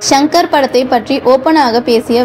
ஷங்கர் படத்தை பற்றி ஓப்பனாக பேசிய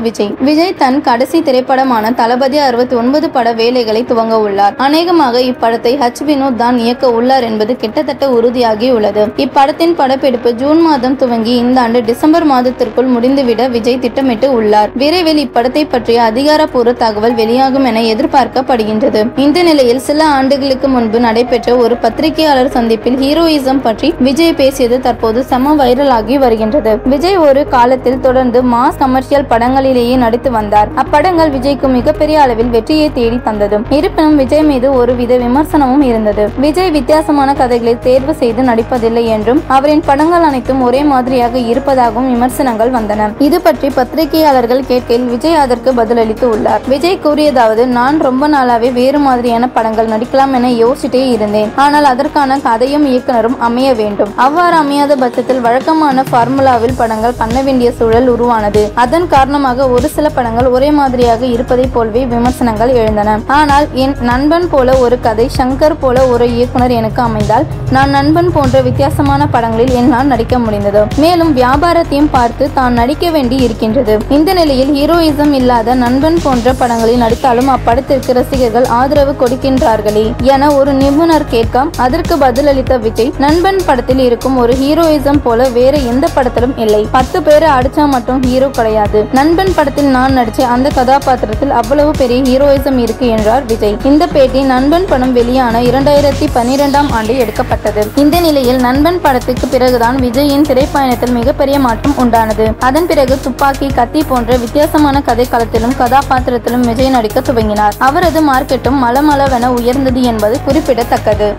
விஜய் தன் கடைசி திரைப்படமான தளபதி 69 பட வேலைகளை துவங்க உள்ளார். அநேகமாக இப்படத்தை வினோத் தான் இயக்க உள்ளார் என்பது கிட்டத்தட்ட உறுதியாகியுள்ளது. இப்படத்தின் படப்பிடிப்பு ஜூன் மாதம் துவங்கி இந்த ஆண்டு டிசம்பர் மாதத்திற்குள் முடிந்துவிட விஜய் திட்டமிட்டு உள்ளார். விரைவில் இப்படத்தை பற்றிய அதிகாரப்பூர்வ தகவல் வெளியாகும் என எதிர்பார்க்கப்படுகின்றது. இந்த நிலையில் சில ஆண்டுகளுக்கு முன்பு நடைபெற்ற ஒரு பத்திரிகையாளர் சந்திப்பில் ஹீரோயிசம் பற்றி விஜய் பேசியது தற்போது செம வைரலாகி வருகின்றது. விஜய் ஒரு காலத்தில் தொடர்ந்து மாஸ் கமர்ஷியல் படங்களிலேயே நடித்து வந்தார். அப்படங்கள் விஜய்க்கு மிகப்பெரிய அளவில் வெற்றியை தேடி தந்தது. இருப்பினும் விஜய் மீது ஒருவித விமர்சனமும் இருந்தது. விஜய் வித்தியாசமான கதைகளை தேர்வு செய்து நடிப்பதில்லை என்றும் அவரின் படங்கள் அனைத்தும் ஒரே மாதிரியாக இருப்பதாகவும் விமர்சனங்கள் வந்தன. இது பற்றி பத்திரிகையாளர்கள் கேட்கையில் விஜய் அதற்கு பதிலளித்து உள்ளார். விஜய் கூறியதாவது, நான் ரொம்ப நாளாவே வேறு மாதிரியான படங்கள் நடிக்கலாம் என யோசிச்சிட்டே இருந்தேன். ஆனால் அதற்கான கதையும் இயக்குனரும் அமைய வேண்டும். அவ்வாறு அமையாத பட்சத்தில் வழக்கமான பார்முலாவில் படங்கள் பண்ண வேண்டிய சூழல் உருவானது. அதன் காரணமாக ஒரு சில படங்கள் ஒரே மாதிரியாக இருப்பதை போலவே விமர்சனங்கள் எழுந்தன. ஆனால் என் நண்பன் போல ஒரு கதை, ஷங்கர் போல ஒரு இயக்குனர் எனக்கு அமைந்தால் நான் நண்பன் போன்ற வித்தியாசமான படங்களில் என்னால் நடிக்க முடிந்தது. மேலும் வியாபாரத்தையும் பார்த்து தான் நடிக்க வேண்டி இருக்கின்றது. இந்த நிலையில் ஹீரோயிசம் இல்லாத நண்பன் போன்ற படங்களில் நடித்தாலும் அப்படத்திற்கு ரசிகர்கள் ஆதரவு கொடுக்கின்றார்களே என ஒரு நிபுணர் கேட்க அதற்கு பதிலளித்த விஜய், நண்பன் படத்தில் இருக்கும் ஒரு ஹீரோயிசம் போல வேற எந்த படத்திலும் இல்லை. 10 பேரை அடிச்சா மட்டும் ஹீரோ கிடையாது. நண்பன் படத்தில் நான் நடிச்ச அந்த கதாபாத்திரத்தில் அவ்வளவு பெரிய ஹீரோயிசம் இருக்கு என்றார் விஜய். இந்த பேட்டி நண்பன் படம் வெளியான 2012ஆம் ஆண்டு எடுக்கப்பட்டது. இந்த நிலையில் நண்பன் படத்துக்கு பிறகுதான் விஜயின் திரைப்பயணத்தில் மிகப்பெரிய மாற்றம் உண்டானது. அதன் பிறகு துப்பாக்கி, கத்தி போன்ற வித்தியாசமான கதைக்களத்திலும் கதாபாத்திரத்திலும் விஜய் நடிக்க துவங்கினார். அவரது மார்க்கெட்டும் மளமளவென உயர்ந்தது என்பது குறிப்பிடத்தக்கது.